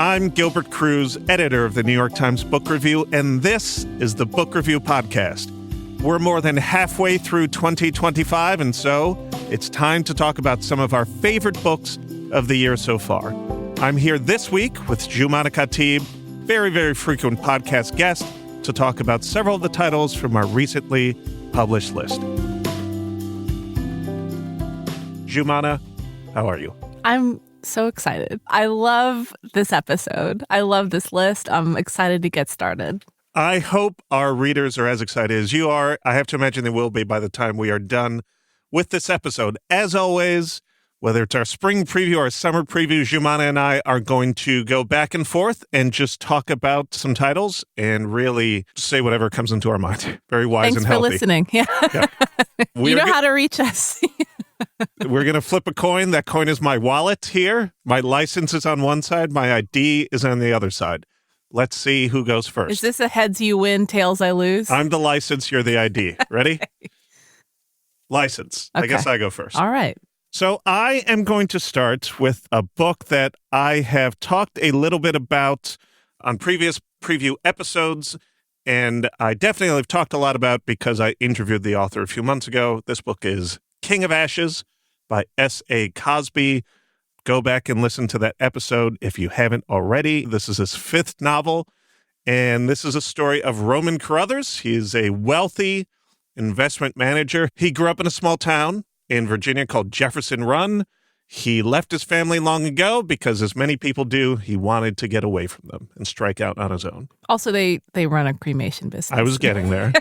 I'm Gilbert Cruz, editor of the New York Times Book Review, and this is the Book Review Podcast. We're more than halfway through 2025, and so it's time to talk about some of our favorite books of the year so far. I'm here this week with Joumana Khatib, very, very frequent podcast guest, to talk about several of the titles from our recently published list. Joumana, how are you? I'm so excited. I love this episode. I love this list. I'm excited to get started. I hope our readers are as excited as you are. I have to imagine they will be by the time we are done with this episode. As always, whether it's our spring preview or summer preview, Joumana and I are going to go back and forth and just talk about some titles and really say whatever comes into our mind. Very wise and healthy. Thanks for listening. Yeah. You know how to reach us. We're going to flip a coin. That coin is my wallet here. My license is on one side. My ID is on the other side. Let's see who goes first. Is this a heads you win, tails I lose? I'm the license. You're the ID. Ready? Okay. License. Okay. I guess I go first. All right. So I am going to start with a book that I have talked a little bit about on previous preview episodes, and I definitely have talked a lot about because I interviewed the author a few months ago. This book is King of Ashes by S.A. Cosby. Go back and listen to that episode if you haven't already. This is his fifth novel, and this is a story of Roman Carruthers. He is a wealthy investment manager. He grew up in a small town in Virginia called Jefferson Run. He left his family long ago because, as many people do, he wanted to get away from them and strike out on his own. Also, they run a cremation business. I was getting there.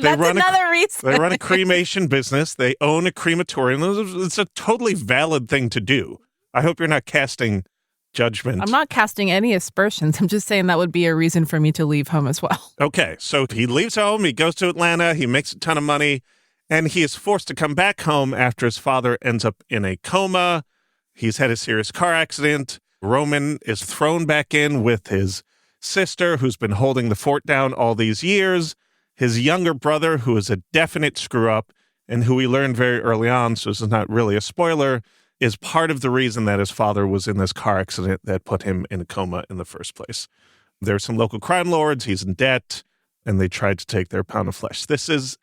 That's another reason. They run a cremation business. They own a crematorium. It's a totally valid thing to do. I hope you're not casting judgment. I'm not casting any aspersions. I'm just saying that would be a reason for me to leave home as well. Okay, so he leaves home. He goes to Atlanta. He makes a ton of money. And he is forced to come back home after his father ends up in a coma. He's had a serious car accident. Roman is thrown back in with his sister, who's been holding the fort down all these years. His younger brother, who is a definite screw-up, and who we learned very early on, so this is not really a spoiler, is part of the reason that his father was in this car accident that put him in a coma in the first place. There are some local crime lords. He's in debt, and they tried to take their pound of flesh. This is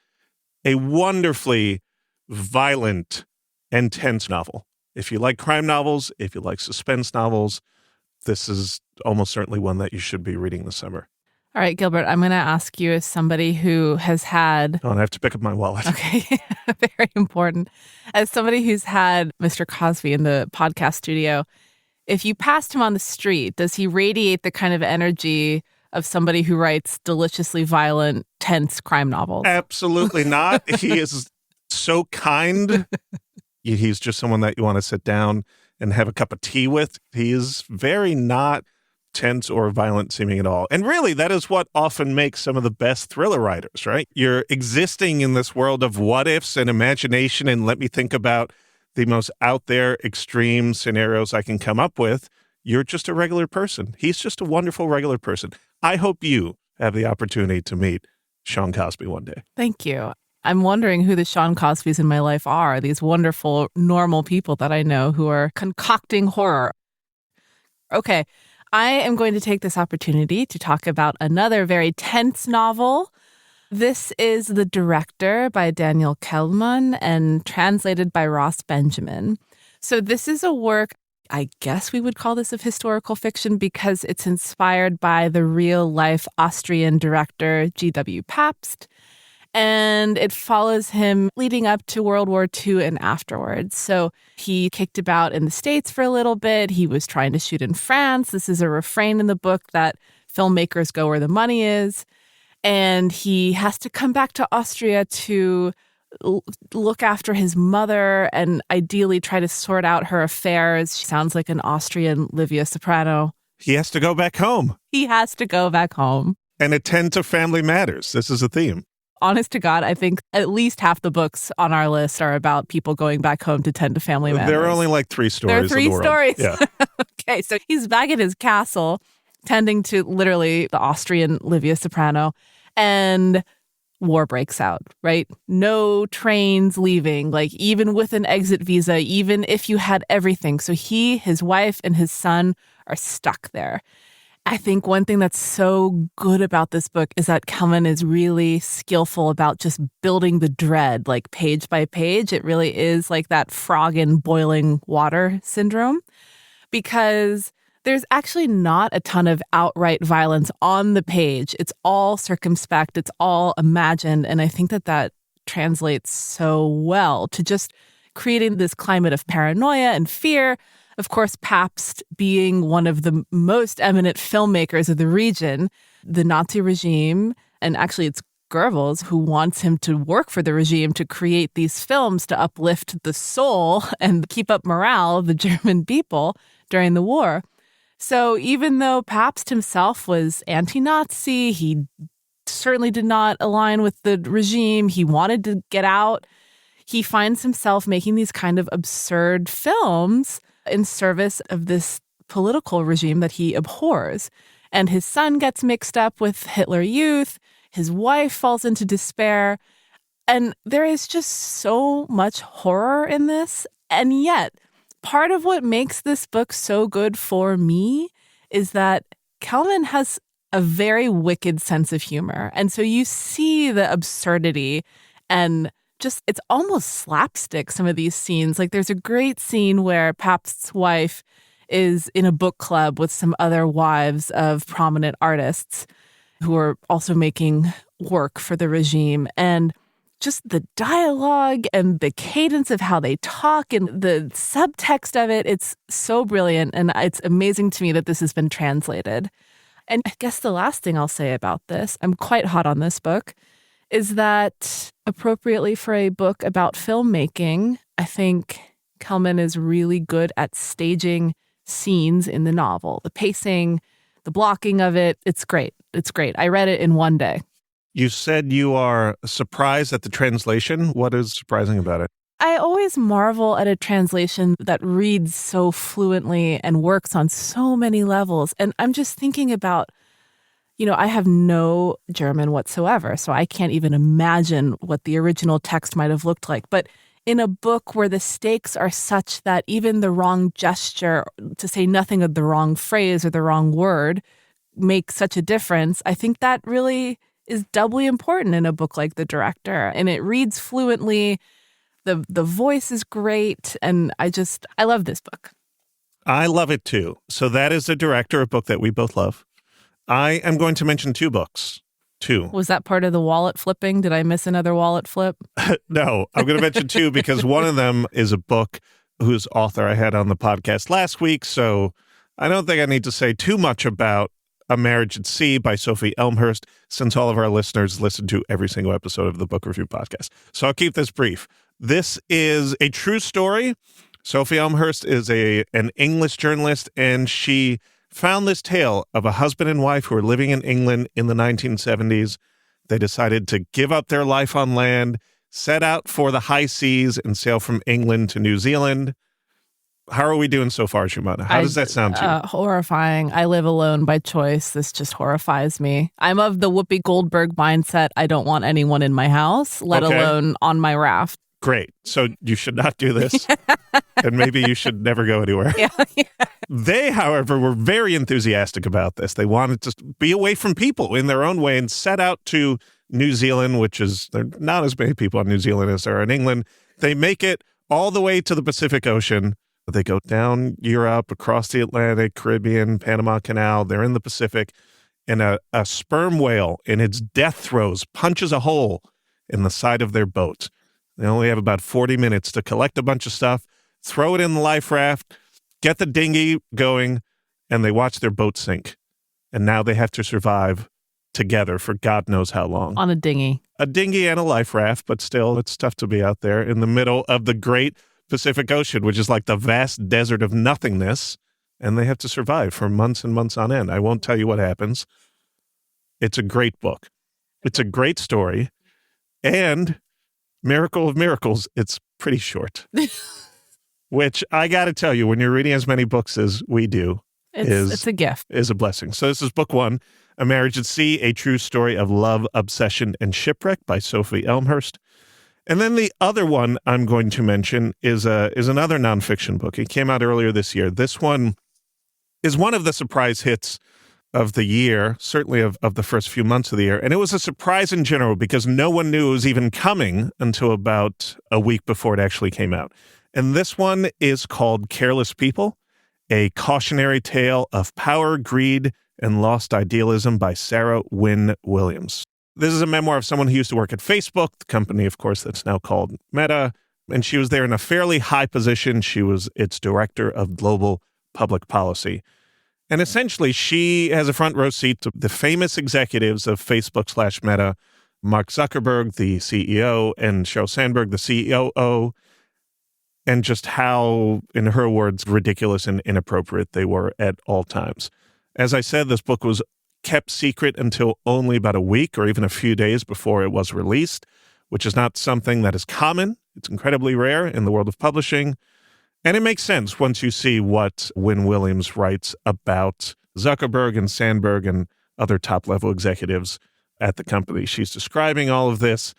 a wonderfully violent and tense novel. If you like crime novels, if you like suspense novels, this is almost certainly one that you should be reading this summer. All right, Gilbert, I'm going to ask you as somebody who has had... Oh, and I have to pick up my wallet. Okay, very important. As somebody who's had Mr. Cosby in the podcast studio, if you passed him on the street, does he radiate the kind of energy of somebody who writes deliciously violent, tense crime novels? Absolutely not. He is so kind. He's just someone that you want to sit down and have a cup of tea with. He is very not tense or violent seeming at all. And really, that is what often makes some of the best thriller writers, right? You're existing in this world of what ifs and imagination, and let me think about the most out there extreme scenarios I can come up with. You're just a regular person. He's just a wonderful regular person. I hope you have the opportunity to meet Sean Cosby one day. Thank you. I'm wondering who the Sean Cosbys in my life are, these wonderful, normal people that I know who are concocting horror. Okay, I am going to take this opportunity to talk about another very tense novel. This is The Director by Daniel Kehlmann and translated by Ross Benjamin. So this is a work, I guess we would call this of historical fiction because it's inspired by the real-life Austrian director G.W. Pabst, and it follows him leading up to World War II and afterwards. So he kicked about in the States for a little bit. He was trying to shoot in France. This is a refrain in the book that filmmakers go where the money is. And he has to come back to Austria to look after his mother and ideally try to sort out her affairs. She sounds like an Austrian Livia Soprano. He has to go back home. He has to go back home. And attend to family matters. This is a theme. Honest to God, I think at least half the books on our list are about people going back home to tend to family matters. There are only like 3 stories. There are 3 in the world. stories. Yeah. Okay, so he's back at his castle, tending to literally the Austrian Livia Soprano, and war breaks out, right? No trains leaving, like even with an exit visa, even if you had everything. So he, his wife, and his son are stuck there. I think one thing that's so good about this book is that Kehlmann is really skillful about just building the dread, like page by page. It really is like that frog in boiling water syndrome, because there's actually not a ton of outright violence on the page. It's all circumspect. It's all imagined. And I think that translates so well to just creating this climate of paranoia and fear. Of course, Pabst being one of the most eminent filmmakers of the region, the Nazi regime, and actually it's Goebbels who wants him to work for the regime to create these films to uplift the soul and keep up morale of the German people during the war. So even though Pabst himself was anti-Nazi, he certainly did not align with the regime. He wanted to get out. He finds himself making these kind of absurd films in service of this political regime that he abhors. And his son gets mixed up with Hitler Youth. His wife falls into despair. And there is just so much horror in this. And yet, part of what makes this book so good for me is that Kehlmann has a very wicked sense of humor. And so you see the absurdity and just, it's almost slapstick, some of these scenes. Like there's a great scene where Pabst's wife is in a book club with some other wives of prominent artists who are also making work for the regime. And just the dialogue and the cadence of how they talk and the subtext of it, it's so brilliant. And it's amazing to me that this has been translated. And I guess the last thing I'll say about this, I'm quite hot on this book, is that appropriately for a book about filmmaking, I think Kehlmann is really good at staging scenes in the novel. The pacing, the blocking of it, it's great. It's great. I read it in one day. You said you are surprised at the translation. What is surprising about it? I always marvel at a translation that reads so fluently and works on so many levels. And I'm just thinking about, I have no German whatsoever, so I can't even imagine what the original text might have looked like. But in a book where the stakes are such that even the wrong gesture, to say nothing of the wrong phrase or the wrong word, makes such a difference, I think that really is doubly important in a book like The Director. And it reads fluently. The voice is great. And I love this book. I love it too. So that is The Director, a book that we both love. I am going to mention two books. Two. Was that part of the wallet flipping? Did I miss another wallet flip? No, I'm going to mention two because one of them is a book whose author I had on the podcast last week. So I don't think I need to say too much about A Marriage at Sea by Sophie Elmhirst, since all of our listeners listen to every single episode of the Book Review Podcast. So I'll keep this brief. This is a true story. Sophie Elmhirst is an English journalist, and she found this tale of a husband and wife who were living in England in the 1970s. They decided to give up their life on land, set out for the high seas, and sail from England to New Zealand. How are we doing so far, Joumana? How does that sound to you? Horrifying. I live alone by choice. This just horrifies me. I'm of the Whoopi Goldberg mindset. I don't want anyone in my house, let alone on my raft. Great. So you should not do this. And maybe you should never go anywhere. Yeah. They, however, were very enthusiastic about this. They wanted to be away from people in their own way and set out to New Zealand, there are not as many people in New Zealand as there are in England. They make it all the way to the Pacific Ocean. They go down Europe, across the Atlantic, Caribbean, Panama Canal. They're in the Pacific. And a sperm whale in its death throes punches a hole in the side of their boat. They only have about 40 minutes to collect a bunch of stuff, throw it in the life raft, get the dinghy going, and they watch their boat sink. And now they have to survive together for God knows how long. On a dinghy. A dinghy and a life raft, but still, it's tough to be out there in the middle of the great Pacific Ocean, which is like the vast desert of nothingness. And they have to survive for months and months on end. I won't tell you what happens. It's a great book. It's a great story. And miracle of miracles, it's pretty short. Which I got to tell you, when you're reading as many books as we do, it's a gift. Is a blessing. So this is book one, A Marriage at Sea, A True Story of Love, Obsession, and Shipwreck by Sophie Elmhirst. And then the other one I'm going to mention is another nonfiction book. It came out earlier this year. This one is one of the surprise hits of the year, certainly of the first few months of the year. And it was a surprise in general because no one knew it was even coming until about a week before it actually came out. And this one is called Careless People, a cautionary tale of power, greed, and lost idealism by Sarah Wynn-Williams. This is a memoir of someone who used to work at Facebook, the company, of course, that's now called Meta. And she was there in a fairly high position. She was its director of global public policy. And essentially, she has a front row seat to the famous executives of Facebook/Meta, Mark Zuckerberg, the CEO, and Sheryl Sandberg, the COO, and just how, in her words, ridiculous and inappropriate they were at all times. As I said, this book was kept secret until only about a week or even a few days before it was released, which is not something that is common. It's incredibly rare in the world of publishing. And it makes sense once you see what Wynn-Williams writes about Zuckerberg and Sandberg and other top-level executives at the company. She's describing all of this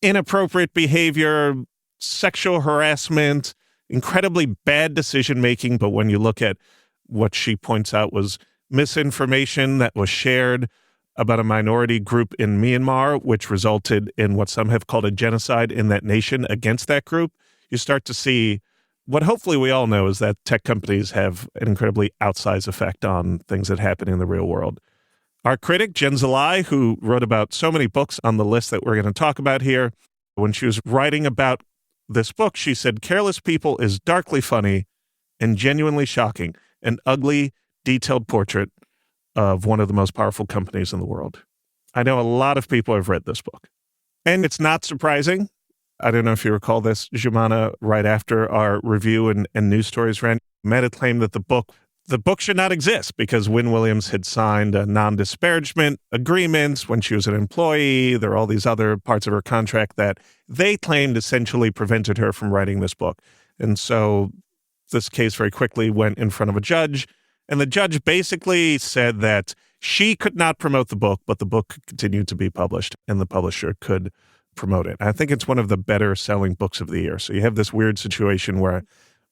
inappropriate behavior, sexual harassment, incredibly bad decision-making. But when you look at what she points out was misinformation that was shared about a minority group in Myanmar, which resulted in what some have called a genocide in that nation against that group, you start to see what hopefully we all know is that tech companies have an incredibly outsized effect on things that happen in the real world. Our critic, Jen Zalai, who wrote about so many books on the list that we're going to talk about here, when she was writing about this book, she said, Careless People is darkly funny and genuinely shocking, an ugly, detailed portrait of one of the most powerful companies in the world. I know a lot of people have read this book. And it's not surprising. I don't know if you recall this, Joumana, right after our review and news stories ran, Meta claimed that the book should not exist because Wynn-Williams had signed a non-disparagement agreement when she was an employee. There are all these other parts of her contract that they claimed essentially prevented her from writing this book. And so this case very quickly went in front of a judge, and the judge basically said that she could not promote the book, but the book could continue to be published, and the publisher could promote it. I think it's one of the better selling books of the year. So you have this weird situation where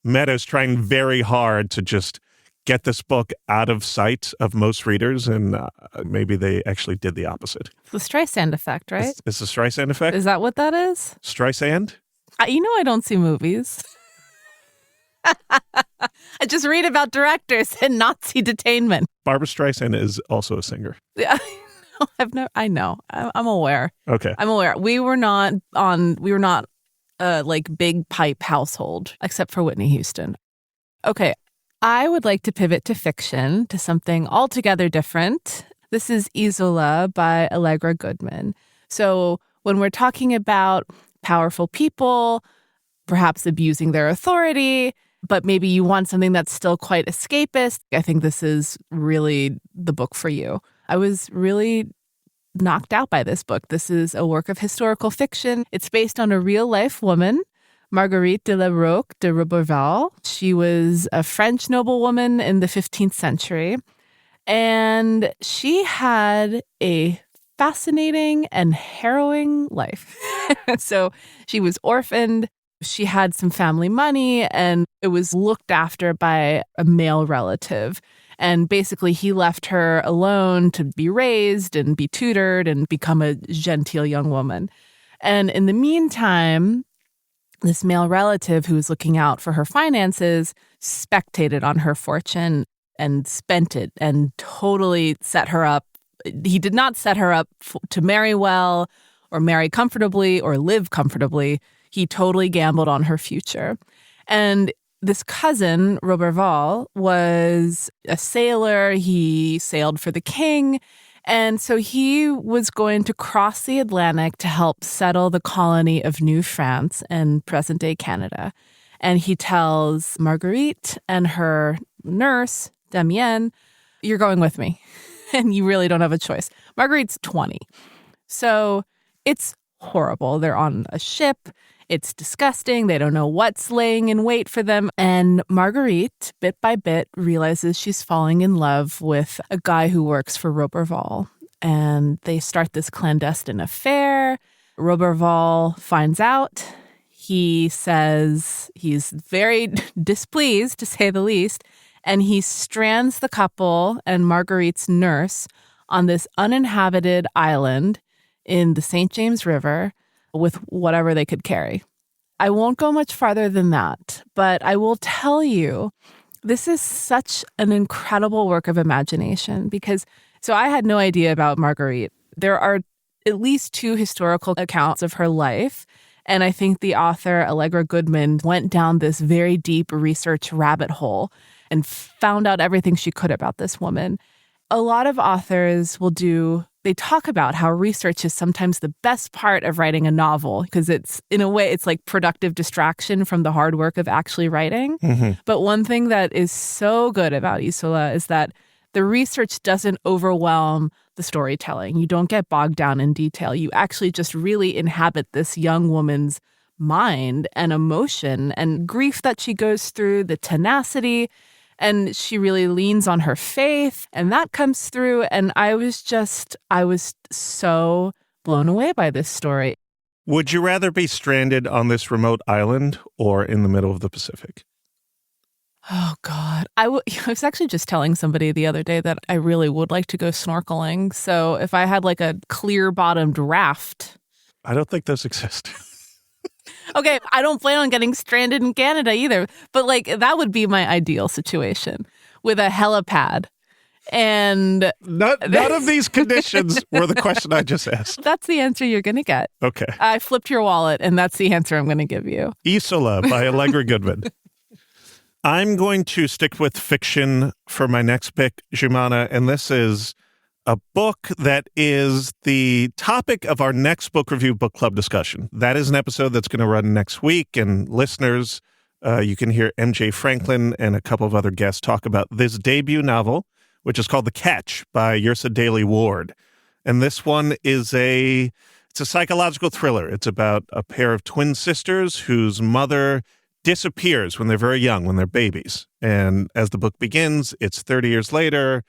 Meta is trying very hard to just get this book out of sight of most readers, and maybe they actually did the opposite. It's the Streisand effect, right? It's the Streisand effect? Is that what that is? Streisand? I don't see movies. I just read about directors and Nazi detainment. Barbra Streisand is also a singer. Yeah. I know. I'm aware. Okay. I'm aware. We were not like big pipe household, except for Whitney Houston. Okay. I would like to pivot to fiction, to something altogether different. This is Isola by Allegra Goodman. So when we're talking about powerful people, perhaps abusing their authority, but maybe you want something that's still quite escapist, I think this is really the book for you. I was really knocked out by this book. This is a work of historical fiction. It's based on a real-life woman, Marguerite de la Roque de Roberval. She was a French noblewoman in the 15th century, and she had a fascinating and harrowing life. So she was orphaned. She had some family money, and it was looked after by a male relative. And basically, he left her alone to be raised and be tutored and become a genteel young woman. And in the meantime, this male relative who was looking out for her finances spectated on her fortune and spent it and totally set her up. He did not set her up to marry well or marry comfortably or live comfortably. He totally gambled on her future. And this cousin, Roberval, was a sailor. He sailed for the king. And so he was going to cross the Atlantic to help settle the colony of New France in present-day Canada. And he tells Marguerite and her nurse, Demick, you're going with me. And you really don't have a choice. Marguerite's 20. So it's horrible. They're on a ship. It's disgusting. They don't know what's laying in wait for them. And Marguerite, bit by bit, realizes she's falling in love with a guy who works for Roberval. And they start this clandestine affair. Roberval finds out. He says he's very displeased, to say the least. And he strands the couple and Marguerite's nurse on this uninhabited island in the St. James River with whatever they could carry. I won't go much farther than that, but I will tell you, this is such an incredible work of imagination so I had no idea about Marguerite. There are at least 2 historical accounts of her life, and I think the author, Allegra Goodman, went down this very deep research rabbit hole and found out everything she could about this woman. A lot of authors they talk about how research is sometimes the best part of writing a novel because it's, in a way, it's like productive distraction from the hard work of actually writing. Mm-hmm. But one thing that is so good about Isola is that the research doesn't overwhelm the storytelling. You don't get bogged down in detail. You actually just really inhabit this young woman's mind and emotion and grief that she goes through, the tenacity. And she really leans on her faith, and that comes through. And I was so blown away by this story. Would you rather be stranded on this remote island or in the middle of the Pacific? Oh, God. I was actually just telling somebody the other day that I really would like to go snorkeling. So if I had like a clear-bottomed raft. I don't think those exist. Okay, I don't plan on getting stranded in Canada either, but like that would be my ideal situation with a helipad. And none of these conditions were the question I just asked. That's the answer you're going to get. Okay. I flipped your wallet, and that's the answer I'm going to give you. Isola by Allegra Goodman. I'm going to stick with fiction for my next pick, Joumana, and this is a book that is the topic of our next book review book club discussion. That is an episode that's going to run next week, and listeners, you can hear MJ Franklin and a couple of other guests talk about this debut novel, which is called The Catch by Yrsa Daley-Ward. And this one is it's a psychological thriller. It's about a pair of twin sisters whose mother disappears when they're very young, when they're babies. And as the book begins, it's 30 years later.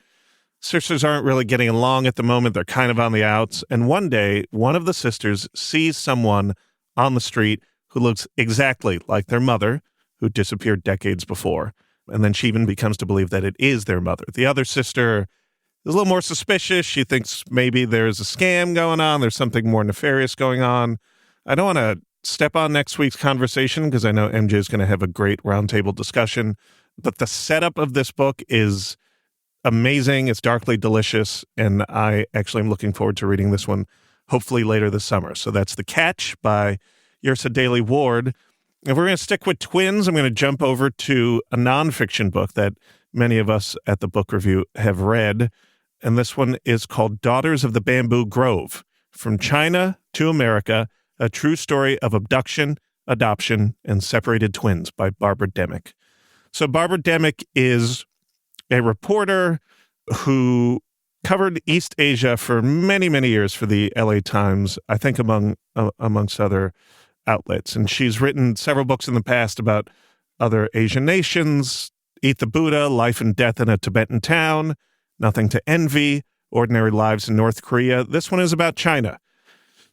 Sisters aren't really getting along at the moment. They're kind of on the outs. And one day, one of the sisters sees someone on the street who looks exactly like their mother, who disappeared decades before. And then she even becomes to believe that it is their mother. The other sister is a little more suspicious. She thinks maybe there's a scam going on. There's something more nefarious going on. I don't want to step on next week's conversation because I know MJ is going to have a great roundtable discussion. But the setup of this book is amazing. It's darkly delicious, and I actually am looking forward to reading this one hopefully later this summer. So that's The Catch by Yrsa Daley-Ward. If we're going to stick with twins, I'm going to jump over to a nonfiction book that many of us at the book review have read, and this one is called Daughters of the Bamboo Grove, From China to America, a true story of abduction, adoption, and separated twins by Barbara Demick. So Barbara Demick is a reporter who covered East Asia for many, many years for the LA Times, I think amongst other outlets. And she's written several books in the past about other Asian nations, Eat the Buddha, Life and Death in a Tibetan Town, Nothing to Envy, Ordinary Lives in North Korea. This one is about China.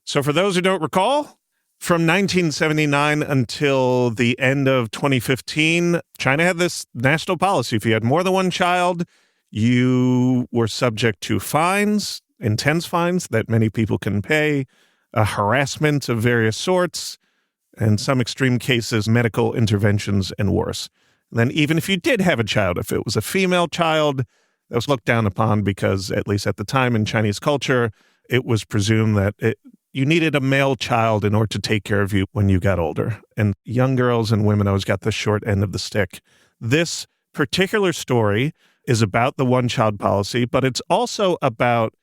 So for those who don't recall, from 1979 until the end of 2015, China had this national policy. If you had more than one child, you were subject to fines, intense fines that many people can pay, harassment of various sorts, and some extreme cases, medical interventions and worse. And then even if you did have a child, if it was a female child, that was looked down upon because, at least at the time in Chinese culture, it was presumed that you needed a male child in order to take care of you when you got older. And young girls and women always got the short end of the stick. This particular story is about the one-child policy, but it's also about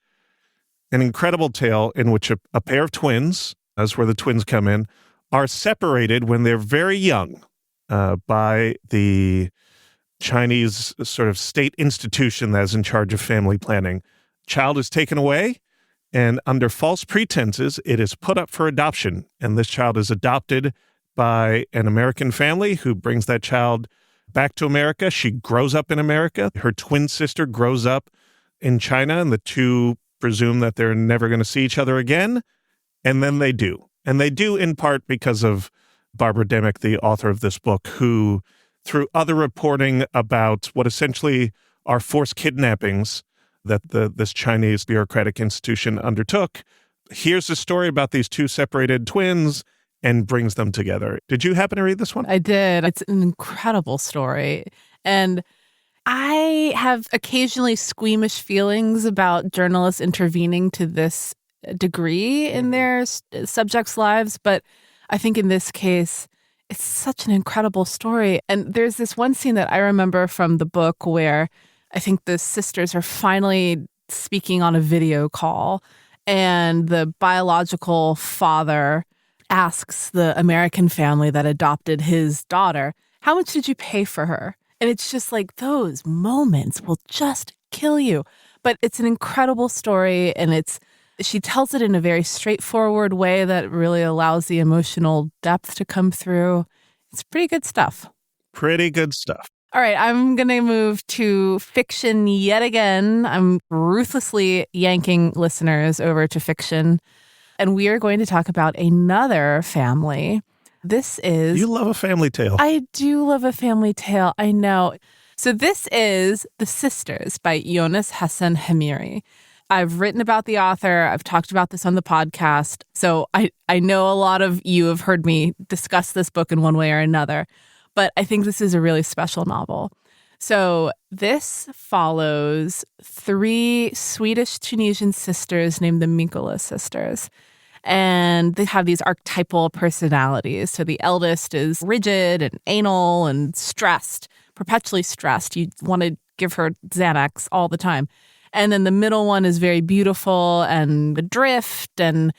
an incredible tale in which a pair of twins, that's where the twins come in, are separated when they're very young by the Chinese sort of state institution that is in charge of family planning. Child is taken away, and under false pretenses, it is put up for adoption. And this child is adopted by an American family who brings that child back to America. She grows up in America. Her twin sister grows up in China, and the two presume that they're never going to see each other again. And then they do. And they do in part because of Barbara Demick, the author of this book, who through other reporting about what essentially are forced kidnappings that this Chinese bureaucratic institution undertook, here's a story about these two separated twins and brings them together. Did you happen to read this one? I did. It's an incredible story. And I have occasionally squeamish feelings about journalists intervening to this degree in their subjects' lives. But I think in this case, it's such an incredible story. And there's this one scene that I remember from the book where I think the sisters are finally speaking on a video call, and the biological father asks the American family that adopted his daughter, how much did you pay for her? And it's just like those moments will just kill you. But it's an incredible story, and she tells it in a very straightforward way that really allows the emotional depth to come through. It's pretty good stuff. Pretty good stuff. All right, I'm going to move to fiction yet again. I'm ruthlessly yanking listeners over to fiction. And we are going to talk about another family. This is... You love a family tale. I do love a family tale. I know. So this is The Sisters by Jonas, Hassen, Khemiri. I've written about the author. I've talked about this on the podcast. So I know a lot of you have heard me discuss this book in one way or another. But I think this is a really special novel. So this follows 3 Swedish-Tunisian sisters named the Mikkola sisters. And they have these archetypal personalities. So the eldest is rigid and anal and stressed, perpetually stressed. You want to give her Xanax all the time. And then the middle one is very beautiful and adrift and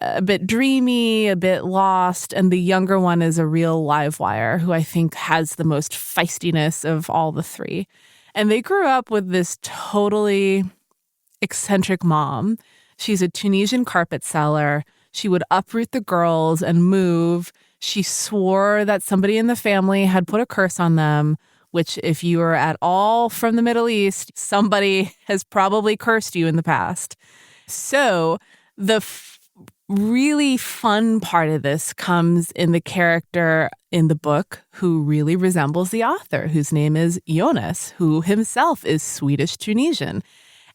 a bit dreamy, a bit lost. And the younger one is a real live wire who I think has the most feistiness of all the 3. And they grew up with this totally eccentric mom. She's a Tunisian carpet seller. She would uproot the girls and move. She swore that somebody in the family had put a curse on them, which if you are at all from the Middle East, somebody has probably cursed you in the past. So the really fun part of this comes in the character in the book who really resembles the author, whose name is Jonas, who himself is Swedish-Tunisian.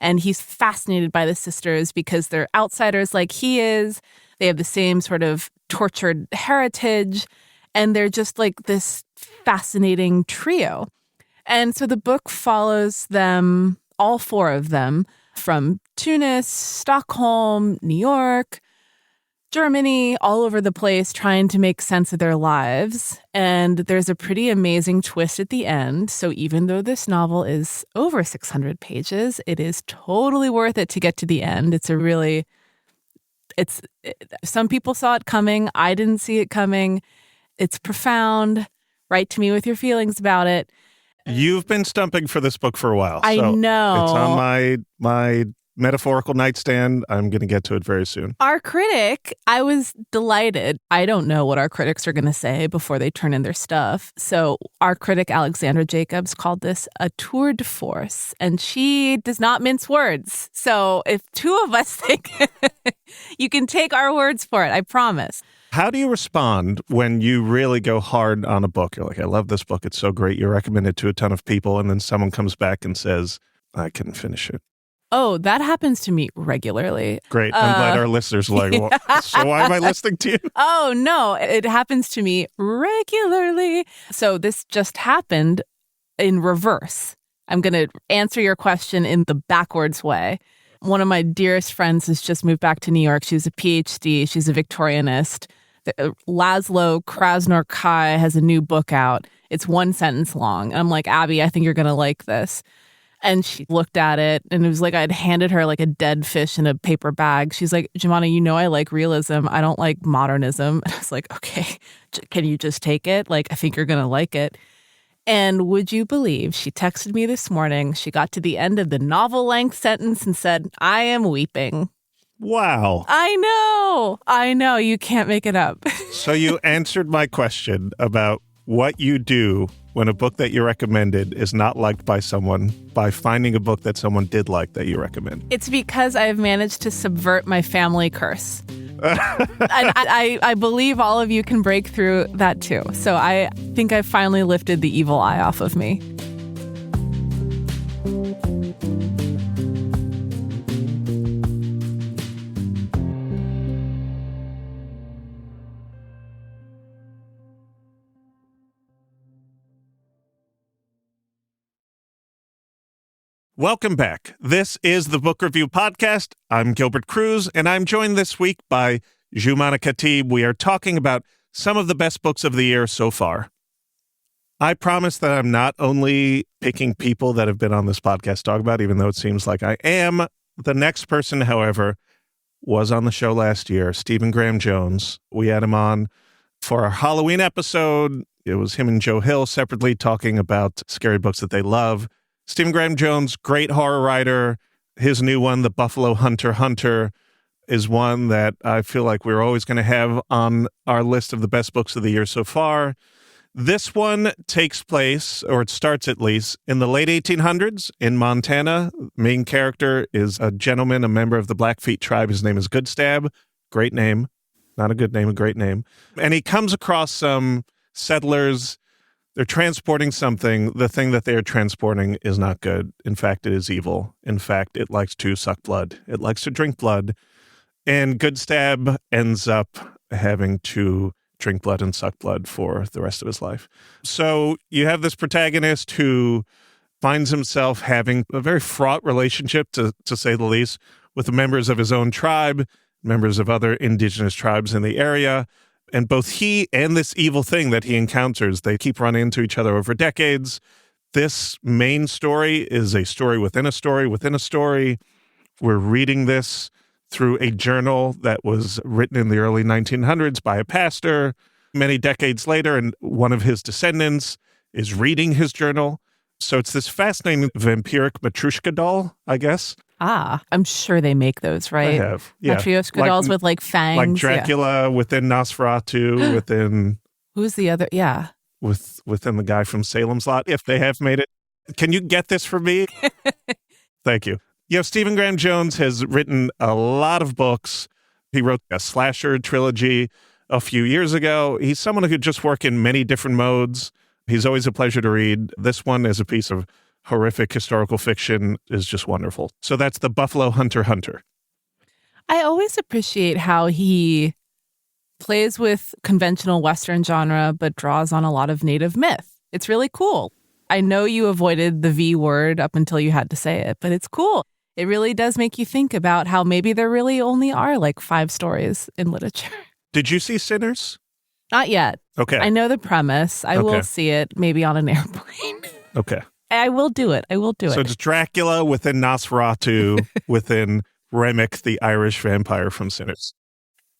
And he's fascinated by the sisters because they're outsiders like he is. They have the same sort of tortured heritage, and they're just like this fascinating trio. And so the book follows them, all 4 of them, from Tunis, Stockholm, New York, Germany, all over the place, trying to make sense of their lives. And there's a pretty amazing twist at the end. So even though this novel is over 600 pages, it is totally worth it to get to the end. Some people saw it coming. I didn't see it coming. It's profound. Write to me with your feelings about it. You've been stumping for this book for a while. I know. It's on my metaphorical nightstand. I'm going to get to it very soon. Our critic, I was delighted. I don't know what our critics are going to say before they turn in their stuff. So our critic, Alexandra Jacobs, called this a tour de force, and she does not mince words. So if 2 of us think you can take our words for it, I promise. How do you respond when you really go hard on a book? You're like, I love this book. It's so great. You recommend it to a ton of people. And then someone comes back and says, I couldn't finish it. Oh, that happens to me regularly. Great. I'm glad our listeners are like, well, so why am I listening to you? Oh, no, it happens to me regularly. So this just happened in reverse. I'm going to answer your question in the backwards way. One of my dearest friends has just moved back to New York. She's a PhD. She's a Victorianist. Laszlo Krasnor-Kai has a new book out. It's 1 sentence long. And I'm like, Abby, I think you're going to like this. And she looked at it, and it was like I'd handed her like a dead fish in a paper bag. She's like, Joumana, you know I like realism. I don't like modernism. And I was like, okay, can you just take it? Like, I think you're going to like it. And would you believe, she texted me this morning. She got to the end of the novel-length sentence and said, I am weeping. Wow. I know. You can't make it up. So you answered my question about what you do when a book that you recommended is not liked by someone by finding a book that someone did like that you recommend. It's because I've managed to subvert my family curse. I believe all of you can break through that too. So I think I finally lifted the evil eye off of me. Welcome back. This is the Book Review Podcast. I'm Gilbert Cruz, and I'm joined this week by Joumana Khatib. We are talking about some of the best books of the year so far. I promise that I'm not only picking people that have been on this podcast to talk about, even though it seems like I am. The next person, however, was on the show last year, Stephen Graham Jones. We had him on for our Halloween episode. It was him and Joe Hill separately talking about scary books that they love. Stephen Graham Jones, great horror writer. His new one, The Buffalo Hunter, is one that I feel like we're always going to have on our list of the best books of the year so far. This one takes place, or it starts at least, in the late 1800s in Montana. Main character is a gentleman, a member of the Blackfeet tribe. His name is Goodstab. Great name. Not a good name, a great name. And he comes across some settlers. They're transporting something. The thing that they are transporting is not good. In fact, it is evil. In fact, it likes to suck blood. It likes to drink blood. And Goodstab ends up having to drink blood and suck blood for the rest of his life. So you have this protagonist who finds himself having a very fraught relationship, to say the least, with the members of his own tribe, members of other indigenous tribes in the area. And both he and this evil thing that he encounters, they keep running into each other over decades. This main story is a story within a story within a story. We're reading this through a journal that was written in the early 1900s by a pastor. Many decades later, and one of his descendants is reading his journal. So it's this fascinating vampiric Matryoshka doll, I guess. Ah, I'm sure they make those, right? I have, yeah. Matryoshka dolls with like fangs. Like Dracula within Nosferatu, within... Who's the other? Yeah. Within the guy from Salem's Lot, if they have made it. Can you get this for me? Thank you. Stephen Graham Jones has written a lot of books. He wrote a slasher trilogy a few years ago. He's someone who could just work in many different modes. He's always a pleasure to read. This one is a piece of horrific historical fiction, is just wonderful. So that's The Buffalo Hunter. I always appreciate how he plays with conventional Western genre, but draws on a lot of native myth. It's really cool. I know you avoided the V word up until you had to say it, but it's cool. It really does make you think about how maybe there really only are like 5 stories in literature. Did you see Sinners? Not yet. Okay. I know the premise. I will see it maybe on an airplane. Okay. I will do it. So it's Dracula within Nosferatu, within Remick, the Irish vampire from Sinners.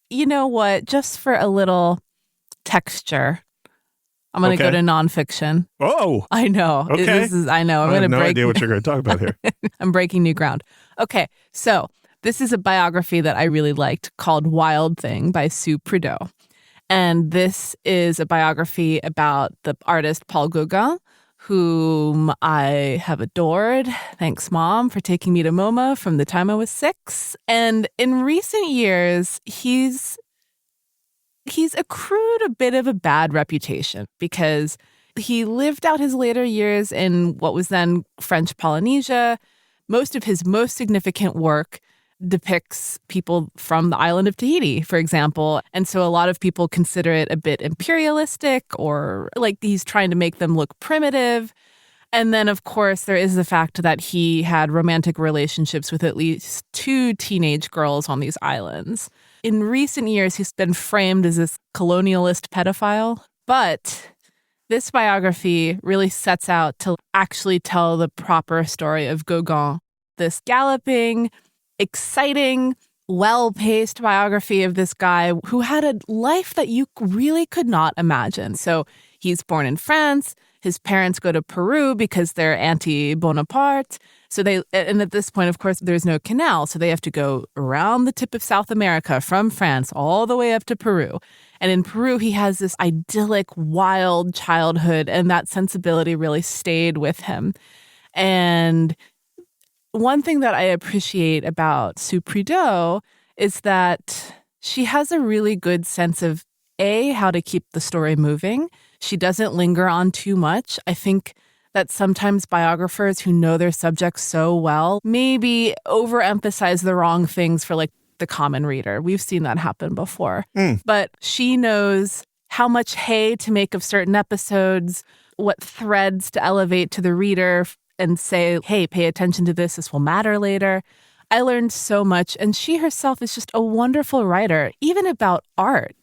You know what? Just for a little texture, I'm going to go to nonfiction. Oh. I know. Okay. I know. I have no idea what you're going to talk about here. I'm breaking new ground. Okay. So this is a biography that I really liked called Wild Thing by Sue Prideaux. And this is a biography about the artist Paul Gauguin, whom I have adored. Thanks, Mom, for taking me to MoMA from the time I was 6. And in recent years, he's accrued a bit of a bad reputation because he lived out his later years in what was then French Polynesia. Most of his most significant work depicts people from the island of Tahiti, for example. And so a lot of people consider it a bit imperialistic, or like he's trying to make them look primitive. And then, of course, there is the fact that he had romantic relationships with at least 2 teenage girls on these islands. In recent years, he's been framed as this colonialist pedophile. But this biography really sets out to actually tell the proper story of Gauguin, this galloping, exciting, well-paced biography of this guy who had a life that you really could not imagine. So he's born in France. His parents go to Peru because they're anti-Bonaparte. And at this point, of course, there's no canal. So they have to go around the tip of South America from France all the way up to Peru. And in Peru, he has this idyllic, wild childhood, and that sensibility really stayed with him. And one thing that I appreciate about Sue Prideaux is that She has a really good sense of, A, how to keep the story moving. She doesn't linger on too much. I think that sometimes biographers who know their subject so well maybe overemphasize the wrong things for like the common reader. We've seen that happen before. But she knows how much hay to make of certain episodes, what threads to elevate to the reader and say, hey, pay attention to this. This will matter later. I learned so much. And she herself is just a wonderful writer, even about art.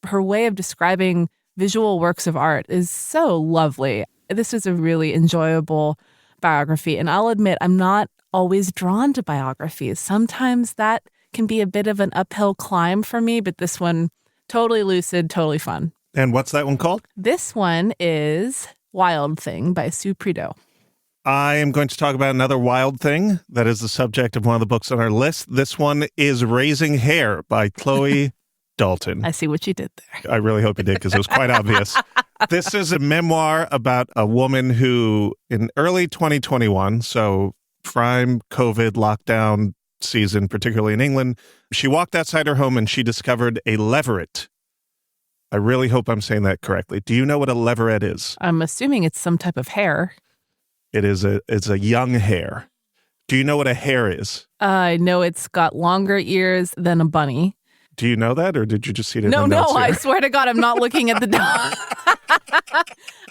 Her way of describing visual works of art is so lovely. This is a really enjoyable biography. And I'll admit, I'm not always drawn to biographies. Sometimes that can be a bit of an uphill climb for me, but this one, totally lucid, totally fun. And what's that one called? This one is Wild Thing by Sue Prideaux. I am going to talk about another wild thing that is the subject of one of the books on our list. This one is Raising Hare by Chloe Dalton. I see what you did there. I really hope you did, because it was quite obvious. This is a memoir about a woman who, in early 2021, so prime COVID lockdown season, particularly in England, she walked outside her home and she discovered a leveret. I really hope I'm saying that correctly. Do you know what a leveret is? I'm assuming it's some type of hare. It's a young hare. Do you know what a hare is? I know it's got longer ears than a bunny. Do you know that, or did you just see it in the notes No, here? I swear to God, I'm not looking at the dog.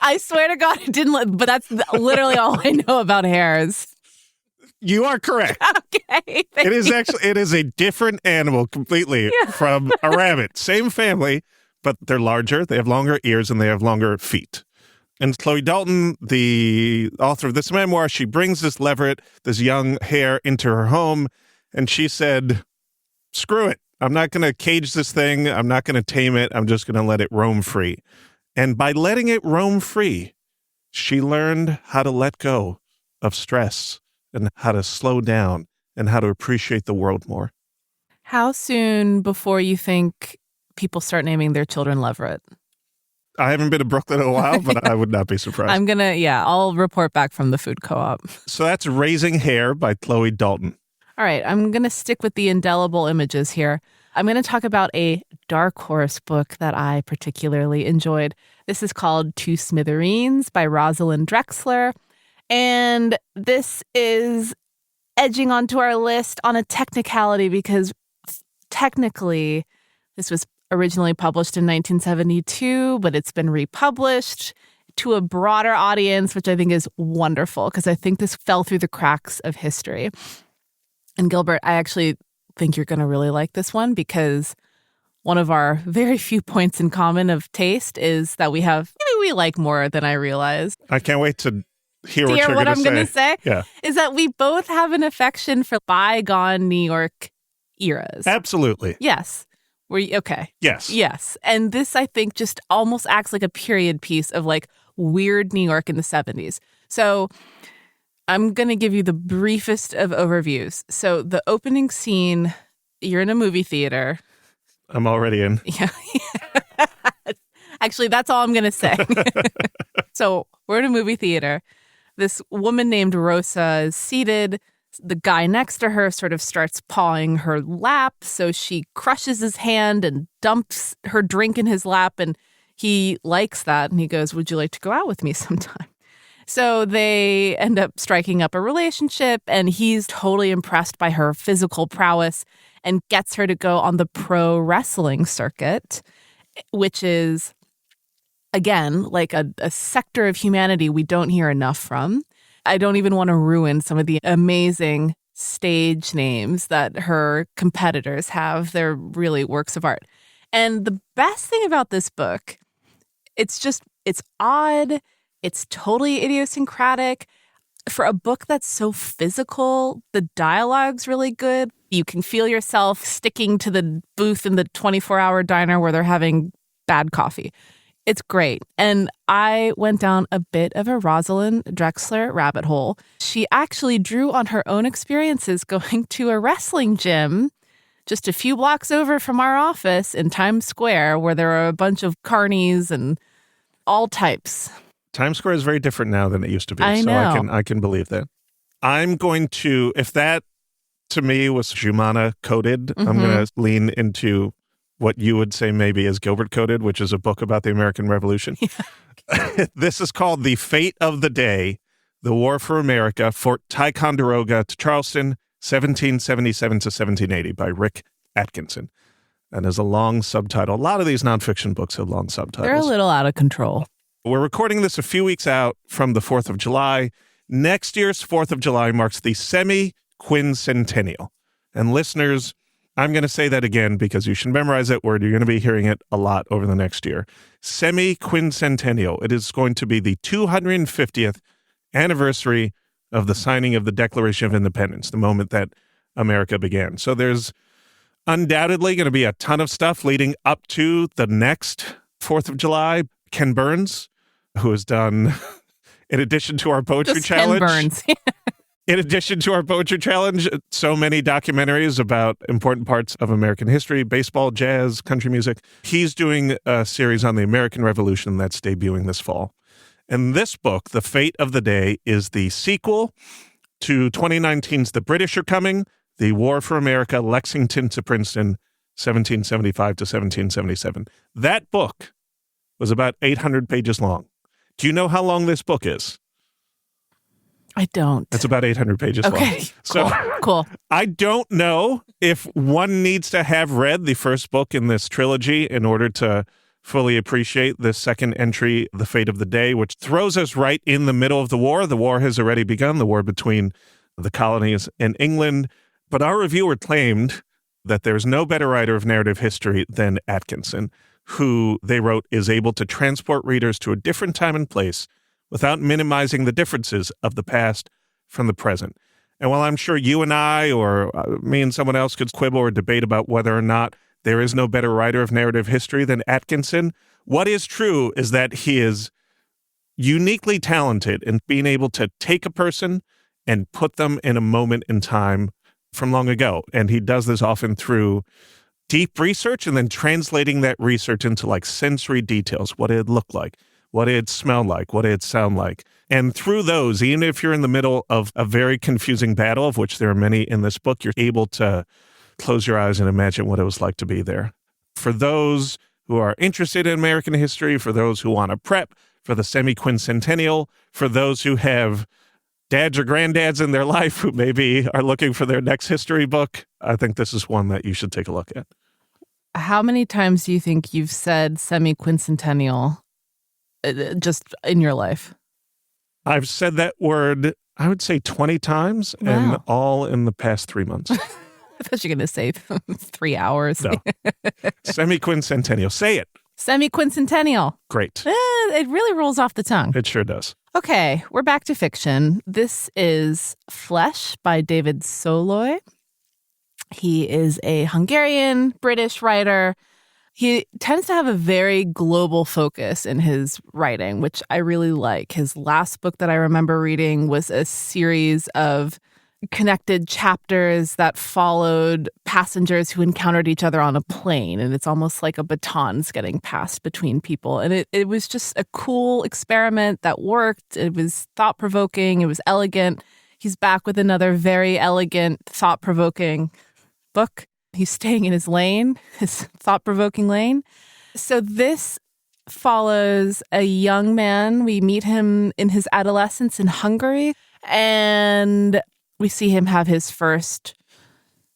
I swear to God, I didn't. But that's literally all I know about hares. You are correct. Okay. It is a different animal completely from a rabbit. Same family, but they're larger, they have longer ears, and they have longer feet. And Chloe Dalton, the author of this memoir, she brings this leveret, this young hare, into her home, and she said, screw it. I'm not going to cage this thing. I'm not going to tame it. I'm just going to let it roam free. And by letting it roam free, she learned how to let go of stress and how to slow down and how to appreciate the world more. How soon before you think people start naming their children leveret? I haven't been to Brooklyn in a while, but I would not be surprised. I'll report back from the food co-op. So that's Raising Hare by Chloe Dalton. All right, I'm going to stick with the indelible images here. I'm going to talk about a dark horse book that I particularly enjoyed. This is called To Smithereens by Rosalind Drexler. And this is edging onto our list on a technicality because technically this was originally published in 1972, but it's been republished to a broader audience, which I think is wonderful because I think this fell through the cracks of history. And Gilbert, I actually think you're going to really like this one because one of our very few points in common of taste is that we like more than I realized. I can't wait to hear what you're I'm going to say. Yeah. Is that we both have an affection for bygone New York eras. Absolutely. Yes. Okay. Yes. Yes. And this, I think, just almost acts like a period piece of like weird New York in the 70s. So I'm going to give you the briefest of overviews. So the opening scene, you're in a movie theater. I'm already in. Yeah. Actually, that's all I'm going to say. So we're in a movie theater. This woman named Rosa is seated. The guy next to her sort of starts pawing her lap. So she crushes his hand and dumps her drink in his lap. And he likes that. And he goes, would you like to go out with me sometime? So they end up striking up a relationship. And he's totally impressed by her physical prowess and gets her to go on the pro wrestling circuit, which is, again, like a sector of humanity we don't hear enough from. I don't even want to ruin some of the amazing stage names that her competitors have. They're really works of art. And the best thing about this book, it's odd. It's totally idiosyncratic. For a book that's so physical, the dialogue's really good. You can feel yourself sticking to the booth in the 24-hour diner where they're having bad coffee. It's great. And I went down a bit of a Rosalind Drexler rabbit hole. She actually drew on her own experiences going to a wrestling gym just a few blocks over from our office in Times Square, where there are a bunch of carnies and all types. Times Square is very different now than it used to be. I know. So I can believe that. I'm going to, if that to me was Joumana coded, I'm going to lean into what you would say maybe is Gilbert coded, which is a book about the American Revolution. Yeah. This is called The Fate of the Day, The War for America, Fort Ticonderoga to Charleston, 1777 to 1780 by Rick Atkinson. And there's a long subtitle. A lot of these nonfiction books have long subtitles. They're a little out of control. We're recording this a few weeks out from the 4th of July. Next year's 4th of July marks the semi-quincentennial. And listeners, I'm going to say that again because you should memorize that word. You're going to be hearing it a lot over the next year. Semi-quincentennial. It is going to be the 250th anniversary of the signing of the Declaration of Independence, the moment that America began. So there's undoubtedly going to be a ton of stuff leading up to the next 4th of July. Ken Burns, who has done, in addition to our poetry challenge, Ken Burns. in addition to our poetry challenge, so many documentaries about important parts of American history, baseball, jazz, country music. He's doing a series on the American Revolution that's debuting this fall. And this book, The Fate of the Day, is the sequel to 2019's The British Are Coming, The War for America, Lexington to Princeton, 1775 to 1777. That book was about 800 pages long. Do you know how long this book is? I don't. It's about 800 pages long. Okay, So cool. I don't know if one needs to have read the first book in this trilogy in order to fully appreciate this second entry, The Fate of the Day, which throws us right in the middle of the war. The war has already begun, the war between the colonies and England. But our reviewer claimed that there's no better writer of narrative history than Atkinson, who they wrote is able to transport readers to a different time and place without minimizing the differences of the past from the present. And while I'm sure you and I or me and someone else could quibble or debate about whether or not there is no better writer of narrative history than Atkinson, what is true is that he is uniquely talented in being able to take a person and put them in a moment in time from long ago. And he does this often through deep research and then translating that research into like sensory details, what it looked like, what it smelled like, what it sound like. And through those, even if you're in the middle of a very confusing battle, of which there are many in this book, you're able to close your eyes and imagine what it was like to be there. For those who are interested in American history, for those who want to prep for the semi-quincentennial, for those who have dads or granddads in their life who maybe are looking for their next history book, I think this is one that you should take a look at. How many times do you think you've said semi-quincentennial just in your life? I've said that word, I would say 20 times, Wow. and all in the past 3 months. I thought you were going to say 3 hours. No. Semi-quincentennial. Say it. Semi-quincentennial. Great. It really rolls off the tongue. It sure does. Okay, we're back to fiction. This is Flesh by David Soloy. He is a Hungarian British writer. He tends to have a very global focus in his writing, which I really like. His last book that I remember reading was a series of connected chapters that followed passengers who encountered each other on a plane. And it's almost like a baton's getting passed between people. And it was just a cool experiment that worked. It was thought-provoking. It was elegant. He's back with another very elegant, thought-provoking book. He's staying in his lane, his thought-provoking lane. So this follows a young man. We meet him in his adolescence in Hungary, and we see him have his first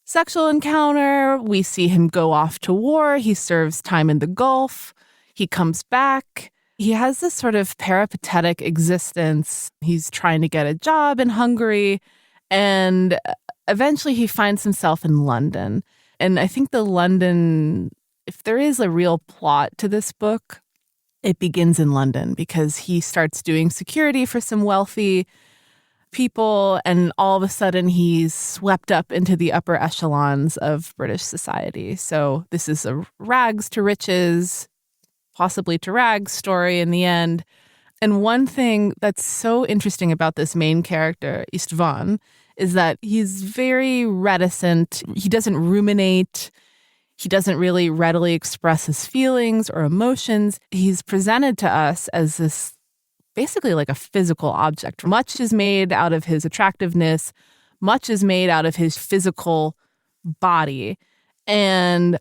sexual encounter. We see him go off to war. He serves time in the Gulf. He comes back. He has this sort of peripatetic existence. He's trying to get a job in Hungary, and eventually he finds himself in London. And I think the London, if there is a real plot to this book, it begins in London because he starts doing security for some wealthy people, and all of a sudden he's swept up into the upper echelons of British society. So this is a rags to riches, possibly to rags story in the end. And one thing that's so interesting about this main character, Istvan, is that he's very reticent. He doesn't ruminate. He doesn't really readily express his feelings or emotions. He's presented to us as this basically like a physical object. Much is made out of his attractiveness. Much is made out of his physical body. And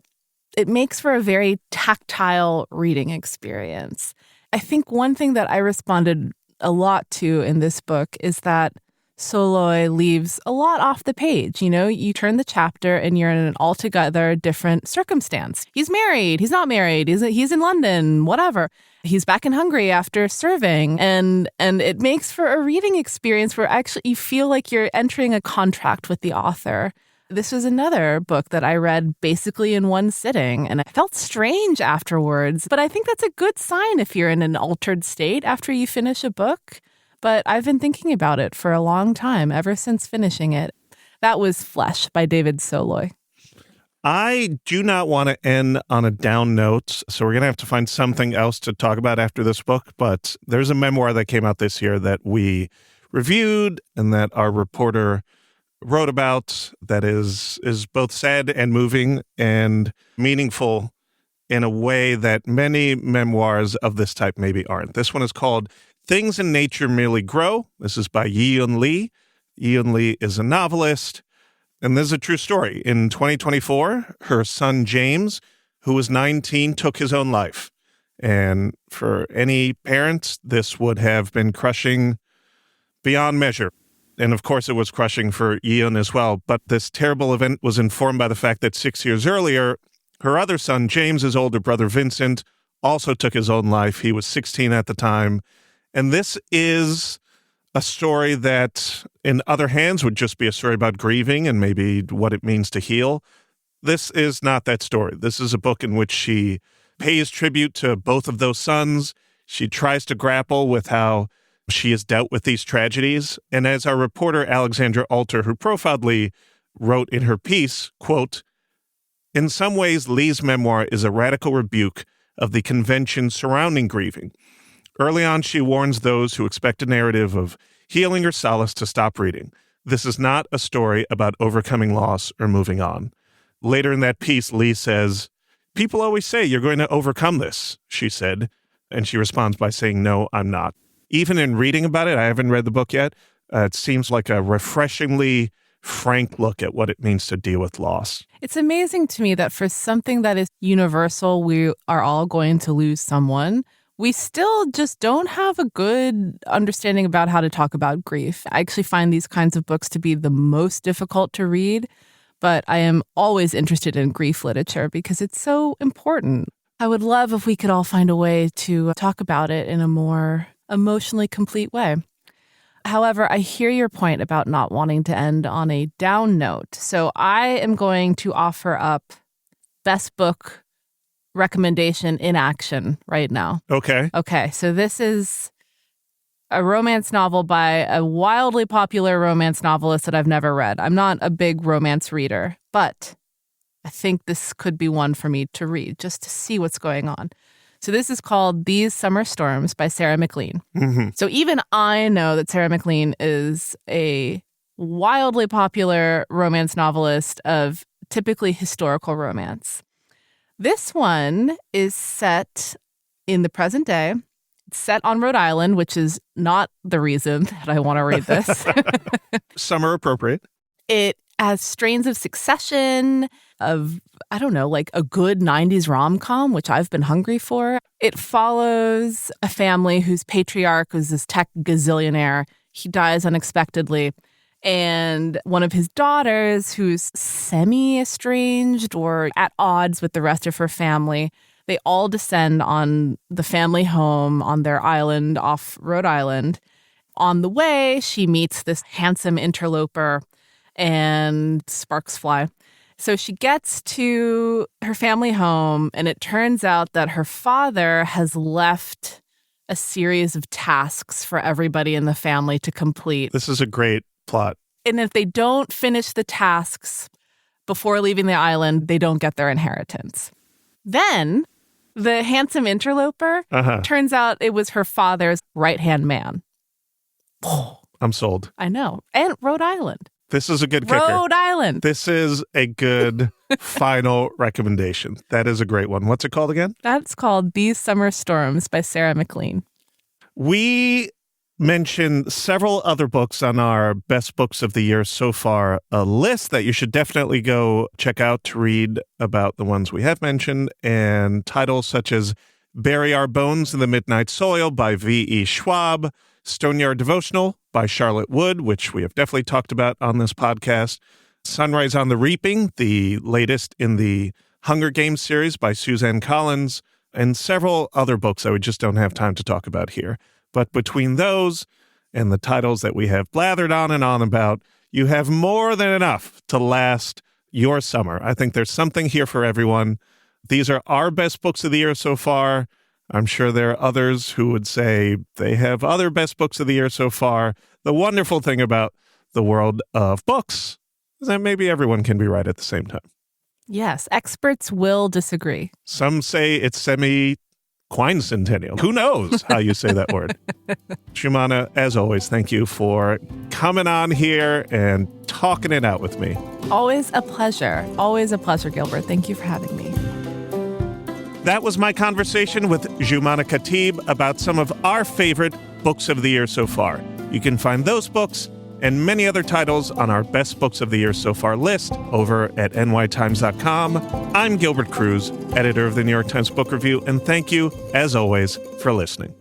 It makes for a very tactile reading experience. I think one thing that I responded a lot to in this book is that Soloi leaves a lot off the page. You know, you turn the chapter and you're in an altogether different circumstance. He's married. He's not married. He's in London, whatever. He's back in Hungary after serving. And it makes for a reading experience where actually you feel like you're entering a contract with the author. This was another book that I read basically in one sitting, and I felt strange afterwards. But I think that's a good sign if you're in an altered state after you finish a book. But I've been thinking about it for a long time, ever since finishing it. That was Flesh by David Soloi. I do not want to end on a down note, so we're going to have to find something else to talk about after this book. But there's a memoir that came out this year that we reviewed and that our reporter wrote about that is both sad and moving and meaningful in a way that many memoirs of this type maybe aren't. This one is called Things in Nature Merely Grow. This is by Yi-Eun Lee. Yi-Eun Lee is a novelist, and this is a true story. In 2024, her son James, who was 19, took his own life. And for any parents, this would have been crushing beyond measure. And of course, it was crushing for Yi-Eun as well. But this terrible event was informed by the fact that 6 years earlier, her other son, James's older brother Vincent, also took his own life. He was 16 at the time. And this is a story that in other hands would just be a story about grieving and maybe what it means to heal. This is not that story. This is a book in which she pays tribute to both of those sons. She tries to grapple with how she has dealt with these tragedies. And as our reporter Alexandra Alter, who profiled Lee, wrote in her piece, quote, "In some ways, Lee's memoir is a radical rebuke of the convention surrounding grieving. Early on, she warns those who expect a narrative of healing or solace to stop reading. This is not a story about overcoming loss or moving on." Later in that piece, Lee says, "People always say you're going to overcome this," she said. And she responds by saying, "No, I'm not." Even in reading about it, I haven't read the book yet, it seems like a refreshingly frank look at what it means to deal with loss. It's amazing to me that for something that is universal, we are all going to lose someone. We still just don't have a good understanding about how to talk about grief. I actually find these kinds of books to be the most difficult to read, but I am always interested in grief literature because it's so important. I would love if we could all find a way to talk about it in a more emotionally complete way. However, I hear your point about not wanting to end on a down note. So I am going to offer up best book recommendation in action right now. Okay. Okay, so this is a romance novel by a wildly popular romance novelist that I've never read. I'm not a big romance reader, but I think this could be one for me to read just to see what's going on. So this is called These Summer Storms by Sarah MacLean. Mm-hmm. So even I know that Sarah MacLean is a wildly popular romance novelist of typically historical romance. This one is set in the present day. It's set on Rhode Island, which is not the reason that I want to read this. Summer appropriate. It has strains of Succession, of, I don't know, like a good 90s rom-com, which I've been hungry for. It follows a family whose patriarch is this tech gazillionaire. He dies unexpectedly. And one of his daughters, who's semi-estranged or at odds with the rest of her family, they all descend on the family home on their island off Rhode Island. On the way, she meets this handsome interloper and sparks fly. So she gets to her family home, and it turns out that her father has left a series of tasks for everybody in the family to complete. This is a great plot. And if they don't finish the tasks before leaving the island, they don't get their inheritance. Then the handsome interloper turns out it was her father's right-hand man. I'm sold. I know. And Rhode Island. This is a good kicker. Rhode Island. This is a good final recommendation. That is a great one. What's it called again? That's called These Summer Storms by Sarah MacLean. We mention several other books on our best books of the year so far, a list that you should definitely go check out to read about the ones we have mentioned, and titles such as Bury Our Bones in the Midnight Soil by V.E. Schwab, Stoneyard Devotional by Charlotte Wood, which we have definitely talked about on this podcast, Sunrise on the Reaping, the latest in the Hunger Games series by Suzanne Collins, and several other books that we just don't have time to talk about here. But between those and the titles that we have blathered on and on about, you have more than enough to last your summer. I think there's something here for everyone. These are our best books of the year so far. I'm sure there are others who would say they have other best books of the year so far. The wonderful thing about the world of books is that maybe everyone can be right at the same time. Yes, experts will disagree. Some say it's semi-quincentennial. Who knows how you say that word? Joumana, as always, thank you for coming on here and talking it out with me. Always a pleasure. Always a pleasure, Gilbert. Thank you for having me. That was my conversation with Joumana Khatib about some of our favorite books of the year so far. You can find those books and many other titles on our Best Books of the Year So Far list over at nytimes.com. I'm Gilbert Cruz, editor of the New York Times Book Review, and thank you, as always, for listening.